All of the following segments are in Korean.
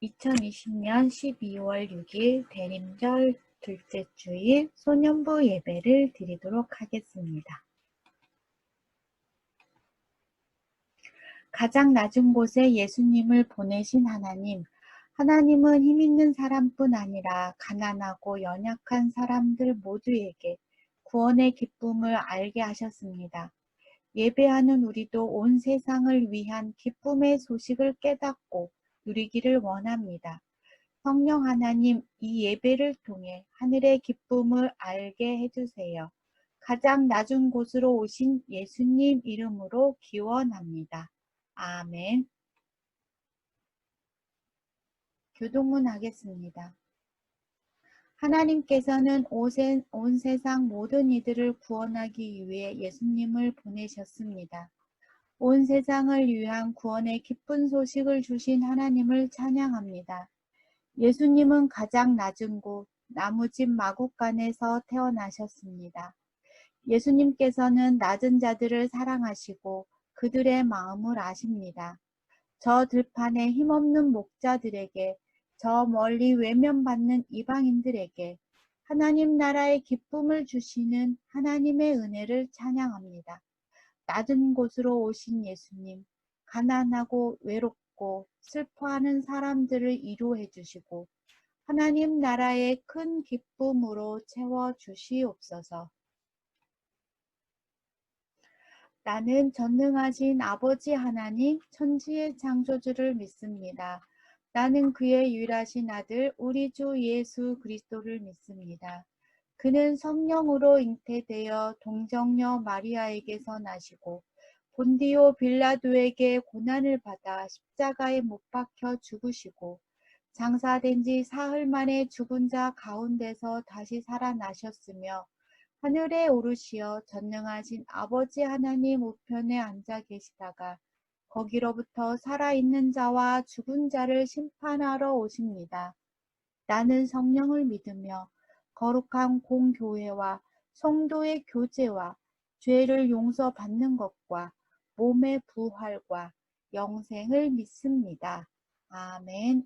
2020년 12월 6일 대림절 둘째 주일 소년부 예배를 드리도록 하겠습니다. 가장 낮은 곳에 예수님을 보내신 하나님, 하나님은 힘있는 사람뿐 아니라 가난하고 연약한 사람들 모두에게 구원의 기쁨을 알게 하셨습니다. 예배하는 우리도 온 세상을 위한 기쁨의 소식을 깨닫고 누리기를 원합니다. 성령 하나님, 이 예배를 통해 하늘의 기쁨을 알게 해주세요. 가장 낮은 곳으로 오신 예수님 이름으로 기원합니다. 아멘. 교동문 하겠습니다. 하나님께서는 온 세상 모든 이들을 구원하기 위해 예수님을 보내셨습니다. 온 세상을 위한 구원의 기쁜 소식을 주신 하나님을 찬양합니다. 예수님은 가장 낮은 곳, 나무집 마구간에서 태어나셨습니다. 예수님께서는 낮은 자들을 사랑하시고 그들의 마음을 아십니다. 저 들판에 힘없는 목자들에게, 저 멀리 외면받는 이방인들에게 하나님 나라의 기쁨을 주시는 하나님의 은혜를 찬양합니다. 낮은 곳으로 오신 예수님, 가난하고 외롭고 슬퍼하는 사람들을 위로해 주시고 하나님 나라의 큰 기쁨으로 채워 주시옵소서. 나는 전능하신 아버지 하나님, 천지의 창조주를 믿습니다. 나는 그의 유일하신 아들 우리 주 예수 그리스도를 믿습니다. 그는 성령으로 잉태되어 동정녀 마리아에게서 나시고 본디오 빌라도에게 고난을 받아 십자가에 못 박혀 죽으시고 장사된 지 사흘 만에 죽은 자 가운데서 다시 살아나셨으며 하늘에 오르시어 전능하신 아버지 하나님 우편에 앉아 계시다가 거기로부터 살아있는 자와 죽은 자를 심판하러 오십니다. 나는 성령을 믿으며 거룩한 공교회와 성도의 교제와 죄를 용서받는 것과 몸의 부활과 영생을 믿습니다. 아멘.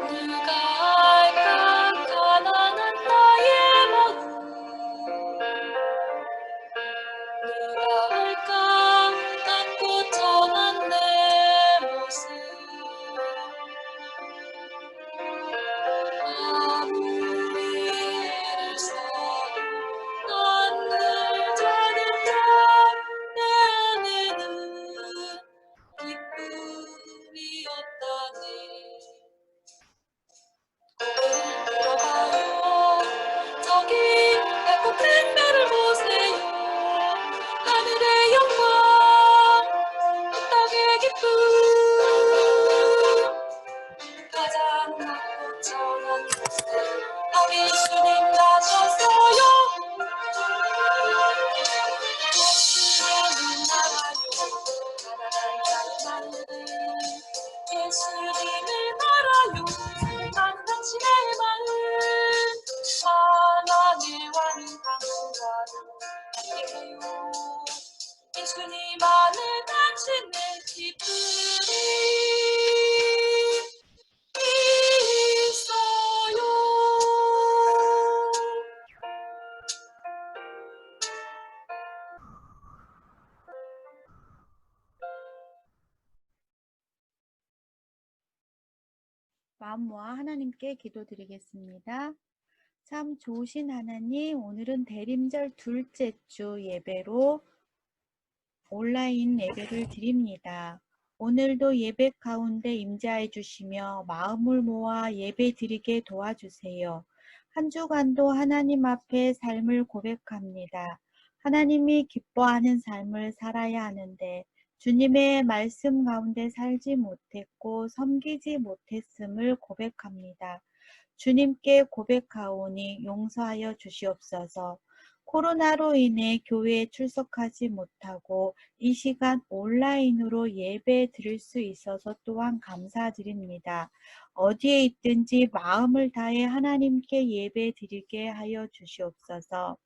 누가 알까 가난한 나의 마음, 누가 알까 낮고 정한 내 모습, 아무리 애를 써도 난 늘 자는 자내 안에는 기쁨이 없다네. 고개를 들어봐요. 저기 밝고 큰 별을 보세요. 하늘의 영광, 이 땅의 기쁨, 가장 낮고 정한 곳에 우리 예수님 나셨어요. 예수님은 나가요. 가난한 자는 예수님을 말아요. 나는 당신의 마음, 하나님의 왕인 당신과도 함께해요. 예수님 안에 당신의 기쁨이 있어요. 마음 모아 하나님께 기도드리겠습니다. 참 좋으신 하나님, 오늘은 대림절 둘째 주 예배로 온라인 예배를 드립니다. 오늘도 예배 가운데 임재해 주시며 마음을 모아 예배 드리게 도와주세요. 한 주간도 하나님 앞에 삶을 고백합니다. 하나님이 기뻐하는 삶을 살아야 하는데 주님의 말씀 가운데 살지 못했고 섬기지 못했음을 고백합니다. 주님께 고백하오니 용서하여 주시옵소서. 코로나로 인해 교회에 출석하지 못하고 이 시간 온라인으로 예배 드릴 수 있어서 또한 감사드립니다. 어디에 있든지 마음을 다해 하나님께 예배 드리게 하여 주시옵소서.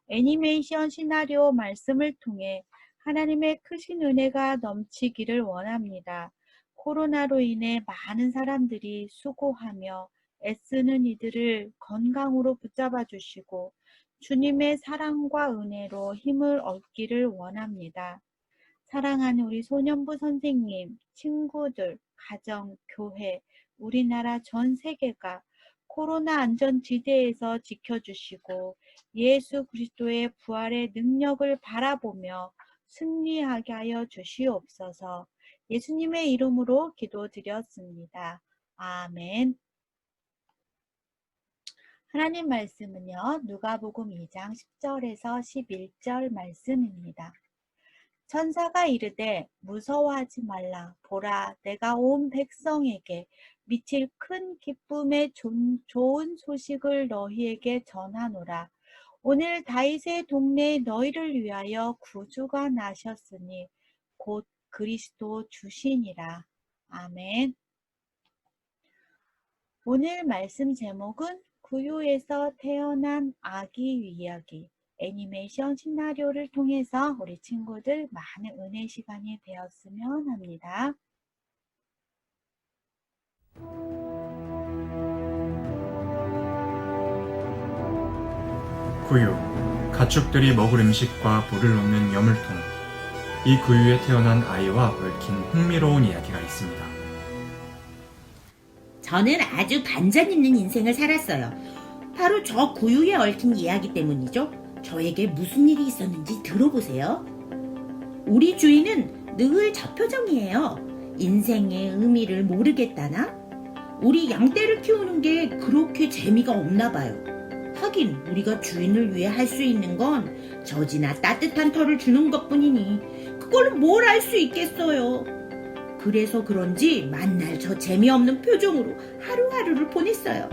애니메이션 시나리오 말씀을 통해 하나님의 크신 은혜가 넘치기를 원합니다. 코로나로 인해 많은 사람들이 수고하며 애쓰는 이들을 건강으로 붙잡아 주시고 주님의 사랑과 은혜로 힘을 얻기를 원합니다. 사랑하는 우리 소년부 선생님, 친구들, 가정, 교회, 우리나라 전 세계가 코로나 안전지대에서 지켜주시고 예수 그리스도의 부활의 능력을 바라보며 승리하게 하여 주시옵소서. 예수님의 이름으로 기도드렸습니다. 아멘. 하나님 말씀은요, 누가복음 2장 10절에서 11절 말씀입니다. 천사가 이르되 무서워하지 말라. 보라, 내가 온 백성에게 미칠 큰 기쁨의 좋은 소식을 너희에게 전하노라. 오늘 다윗의 동네에 너희를 위하여 구주가 나셨으니 곧 그리스도 주시니라. 아멘. 오늘 말씀 제목은 구유에서 태어난 아기 이야기. 애니메이션 시나리오를 통해서 우리 친구들 많은 은혜 시간이 되었으면 합니다. 구유, 가축들이 먹을 음식과 물을 놓는 여물통. 이 구유에 태어난 아이와 얽힌 흥미로운 이야기가 있습니다. 저는 아주 반전 있는 인생을 살았어요. 바로 저 구유에 얽힌 이야기 때문이죠. 저에게 무슨 일이 있었는지 들어보세요. 우리 주인은 늘 저 표정이에요. 인생의 의미를 모르겠다나? 우리 양떼를 키우는 게 그렇게 재미가 없나 봐요. 하긴 우리가 주인을 위해 할 수 있는 건 젖이나 따뜻한 털을 주는 것뿐이니 그걸로 뭘 할 수 있겠어요. 그래서 그런지 만날 저 재미없는 표정으로 하루하루를 보냈어요.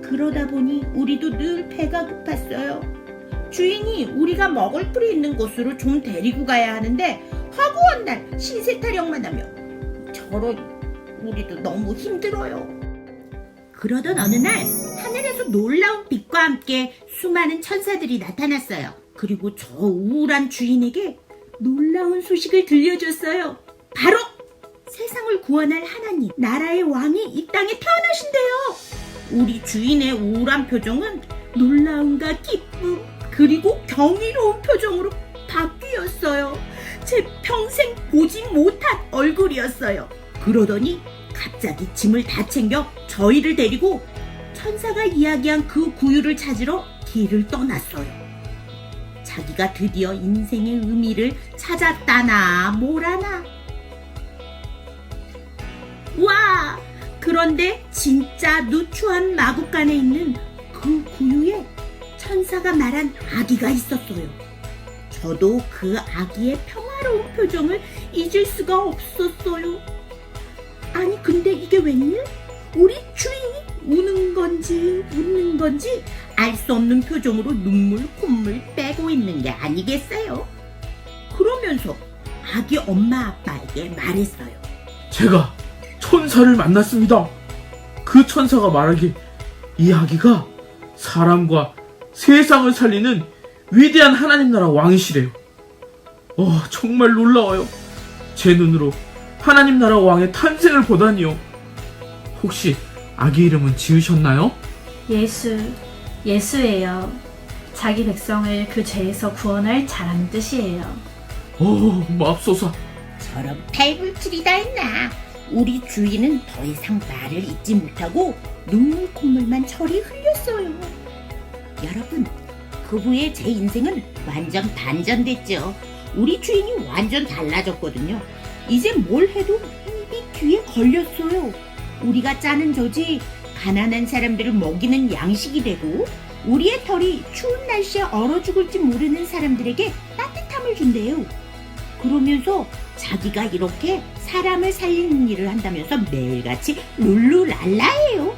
그러다 보니 우리도 늘 배가 고팠어요. 주인이 우리가 먹을 풀이 있는 곳으로 좀 데리고 가야 하는데 허구한 날 신세 타령만 하며 저런 우리도 너무 힘들어요. 그러던 어느 날 하늘에서 놀라운 빛과 함께 수많은 천사들이 나타났어요. 그리고 저 우울한 주인에게 놀라운 소식을 들려줬어요. 바로 세상을 구원할 하나님, 나라의 왕이 이 땅에 태어나신대요. 우리 주인의 우울한 표정은 놀라움과 기쁨, 그리고 경이로운 표정으로 바뀌었어요. 제 평생 보지 못한 얼굴이었어요. 그러더니 갑자기 짐을 다 챙겨 저희를 데리고 천사가 이야기한 그 구유를 찾으러 길을 떠났어요. 자기가 드디어 인생의 의미를 찾았다나 뭐라나. 와! 그런데 진짜 누추한 마구간에 있는 그 구유에 천사가 말한 아기가 있었어요. 저도 그 아기의 평화로운 표정을 잊을 수가 없었어요. 아니 근데 이게 웬일? 우리 주인이 우는 건지 웃는 건지 알 수 없는 표정으로 눈물 콧물 빼고 있는 게 아니겠어요? 그러면서 아기 엄마 아빠에게 말했어요. 제가 천사를 만났습니다. 그 천사가 말하길 이 아기가 사람과 세상을 살리는 위대한 하나님 나라 왕이시래요. 정말 놀라워요. 제 눈으로 하나님 나라 왕의 탄생을 보다니요. 혹시 아기 이름은 지으셨나요? 예수예요. 자기 백성을 그 죄에서 구원할 자라는 뜻이에요. 맙소사. 저런 발불출이다 했나. 우리 주인은 더 이상 말을 잇지 못하고 눈물 콧물만 저리 흘렸어요. 여러분, 그 후에 제 인생은 완전 반전됐죠. 우리 주인이 완전 달라졌거든요. 이제 뭘 해도 입이 귀에 걸렸어요. 우리가 짜는 젖이 가난한 사람들을 먹이는 양식이 되고 우리의 털이 추운 날씨에 얼어 죽을지 모르는 사람들에게 따뜻함을 준대요. 그러면서 자기가 이렇게 사람을 살리는 일을 한다면서 매일같이 룰루랄라해요.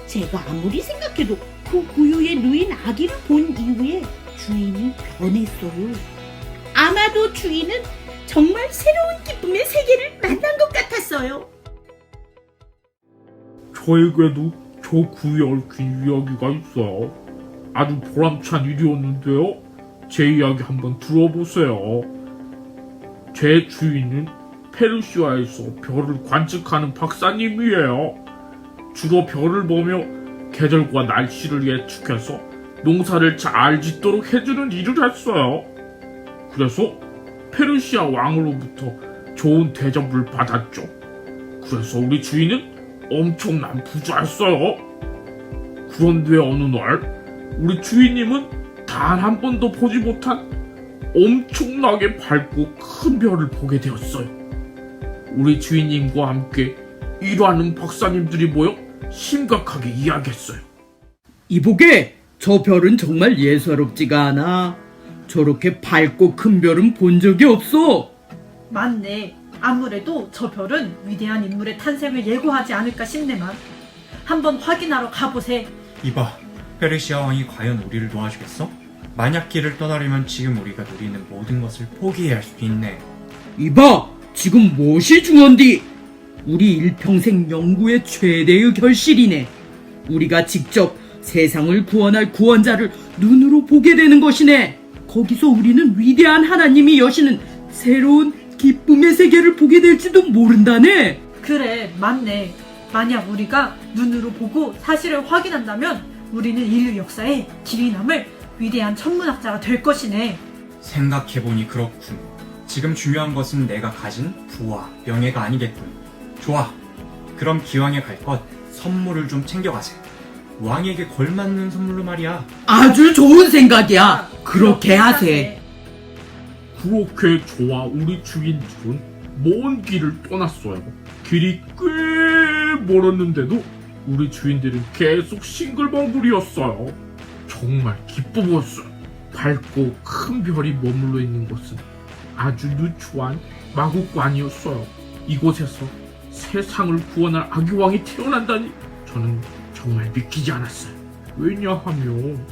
제가 아무리 생각해도 그 구유에 누인 아기를 본 이후에 주인이 변했어요. 아마도 주인은 정말 새로운 기쁨의 세계를 만난 것 같았어요. 저에게도 저 구유에 얽힌 이야기가 있어. 아주 보람찬 일이었는데요. 제 이야기 한번 들어보세요. 제 주인은 페르시아에서 별을 관측하는 박사님이에요. 주로 별을 보며 계절과 날씨를 예측해서 농사를 잘 짓도록 해주는 일을 했어요. 그래서 페르시아 왕으로부터 좋은 대접을 받았죠. 그래서 우리 주인은 엄청난 부자였어요. 그런데 어느 날 우리 주인님은 단 한 번도 보지 못한 엄청나게 밝고 큰 별을 보게 되었어요. 우리 주인님과 함께 일하는 박사님들이 모여 심각하게 이야기했어요. 이보게, 저 별은 정말 예사롭지가 않아. 저렇게 밝고 큰 별은 본 적이 없어. 맞네. 아무래도 저 별은 위대한 인물의 탄생을 예고하지 않을까 싶네만. 한번 확인하러 가보세. 이봐, 페르시아 왕이 과연 우리를 도와주겠어? 만약 길을 떠나려면 지금 우리가 누리는 모든 것을 포기해야 할 수도 있네. 이봐, 지금 무엇이 중요한디? 우리 일평생 연구의 최대의 결실이네. 우리가 직접 세상을 구원할 구원자를 눈으로 보게 되는 것이네. 거기서 우리는 위대한 하나님이 여시는 새로운 기쁨의 세계를 보게 될지도 모른다네. 그래, 맞네. 만약 우리가 눈으로 보고 사실을 확인한다면 우리는 인류 역사에 길이 남을 위대한 천문학자가 될 것이네. 생각해보니 그렇군. 지금 중요한 것은 내가 가진 부와 명예가 아니겠군. 좋아. 그럼 기왕에 갈 것 선물을 좀 챙겨가세. 왕에게 걸맞는 선물로 말이야. 아주 좋은 생각이야. 그렇게 하세. 그렇게 저와 우리 주인들은 먼 길을 떠났어요. 길이 꽤 멀었는데도 우리 주인들은 계속 싱글벙글이었어요. 정말 기뻐 보였어요. 밝고 큰 별이 머물러 있는 곳은 아주 누추한 마국관이었어요. 이곳에서 세상을 구원할 아기왕이 태어난다니 저는 정말 믿기지 않았어요. 왜냐하면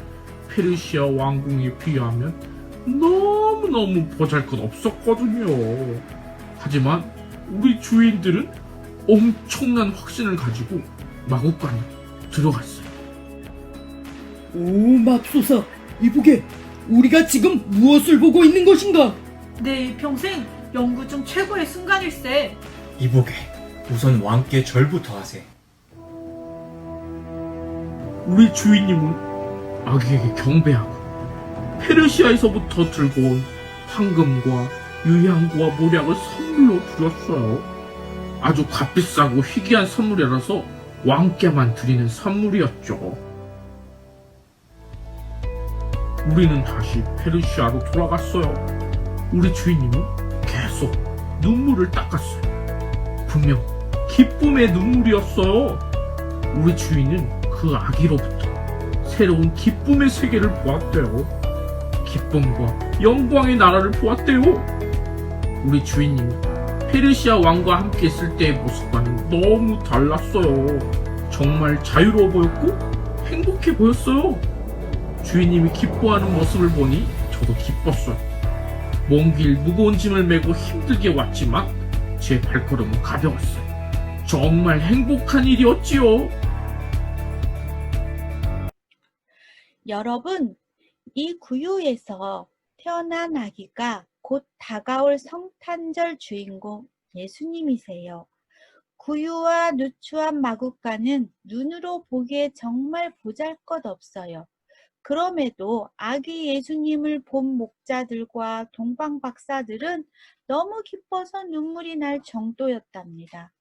페르시아 왕궁에 비하면 너무너무 보잘것없었거든요. 하지만 우리 주인들은 엄청난 확신을 가지고 마국관에 들어갔어요. 오, 맙소사. 이보게, 우리가 지금 무엇을 보고 있는 것인가? 내 일평생 연구 중 최고의 순간일세. 이보게, 우선 왕께 절부터 하세. 우리 주인님은 아기에게 경배하고 페르시아에서부터 들고 온 황금과 유향과 모략을 선물로 드렸어요. 아주 값비싸고 희귀한 선물이라서 왕께만 드리는 선물이었죠. 우리는 다시 페르시아로 돌아갔어요. 우리 주인님은 계속 눈물을 닦았어요. 분명 기쁨의 눈물이었어요. 우리 주인은 그 아기로부터 새로운 기쁨의 세계를 보았대요. 기쁨과 영광의 나라를 보았대요. 우리 주인님이 페르시아 왕과 함께 있을 때의 모습과는 너무 달랐어요. 정말 자유로워 보였고 행복해 보였어요. 주인님이 기뻐하는 모습을 보니 저도 기뻤어요. 먼 길 무거운 짐을 메고 힘들게 왔지만 제 발걸음은 가벼웠어요. 정말 행복한 일이었지요. 여러분, 이 구유에서 태어난 아기가 곧 다가올 성탄절 주인공 예수님이세요. 구유와 누추한 마국간은 눈으로 보기에 정말 보잘것없어요. 그럼에도 아기 예수님을 본 목자들과 동방 박사들은 너무 기뻐서 눈물이 날 정도였답니다.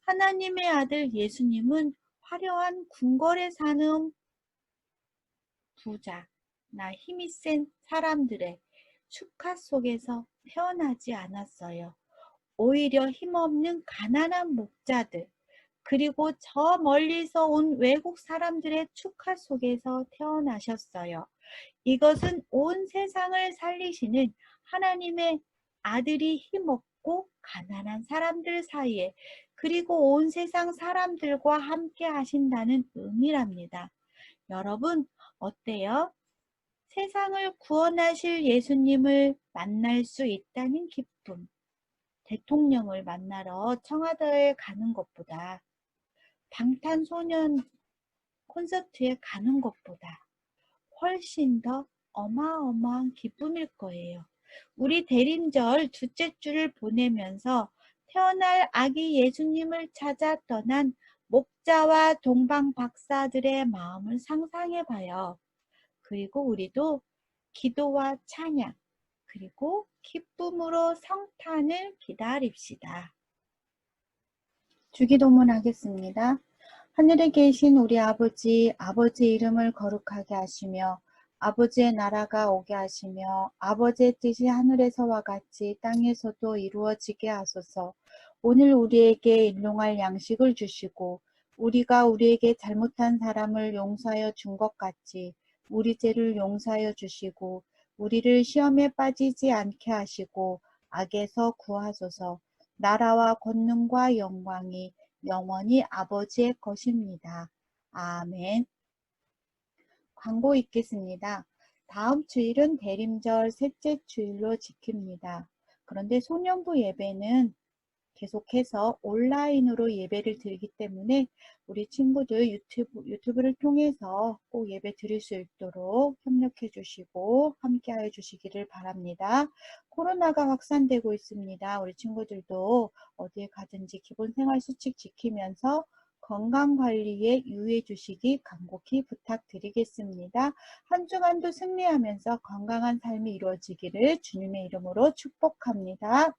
하나님의 아들 예수님은 화려한 궁궐에 사는 부자나 힘이 센 사람들의 축하 속에서 태어나지 않았어요. 오히려 힘없는 가난한 목자들, 그리고 저 멀리서 온 외국 사람들의 축하 속에서 태어나셨어요. 이것은 온 세상을 살리시는 하나님의 아들이 힘없고 가난한 사람들 사이에, 그리고 온 세상 사람들과 함께 하신다는 의미랍니다. 여러분, 어때요? 세상을 구원하실 예수님을 만날 수 있다는 기쁨. 대통령을 만나러 청와대에 가는 것보다, 방탄소년 콘서트에 가는 것보다 훨씬 더 어마어마한 기쁨일 거예요. 우리 대림절 둘째 주를 보내면서 태어날 아기 예수님을 찾아 떠난 목자와 동방 박사들의 마음을 상상해 봐요. 그리고 우리도 기도와 찬양, 그리고 기쁨으로 성탄을 기다립시다. 주기도문 하겠습니다. 하늘에 계신 우리 아버지, 아버지의 이름을 거룩하게 하시며 아버지의 나라가 오게 하시며 아버지의 뜻이 하늘에서와 같이 땅에서도 이루어지게 하소서. 오늘 우리에게 일용할 양식을 주시고 우리가 우리에게 잘못한 사람을 용서하여 준 것 같이 우리 죄를 용서하여 주시고 우리를 시험에 빠지지 않게 하시고 악에서 구하소서. 나라와 권능과 영광이 영원히 아버지의 것입니다. 아멘. 광고 있겠습니다. 다음 주일은 대림절 셋째 주일로 지킵니다. 그런데 소년부 예배는 계속해서 온라인으로 예배를 드리기 때문에 우리 친구들 유튜브를 통해서 꼭 예배 드릴 수 있도록 협력해 주시고 함께하여 주시기를 바랍니다. 코로나가 확산되고 있습니다. 우리 친구들도 어디에 가든지 기본 생활 수칙 지키면서 건강관리에 유의해 주시기 간곡히 부탁드리겠습니다. 한 주간도 승리하면서 건강한 삶이 이루어지기를 주님의 이름으로 축복합니다.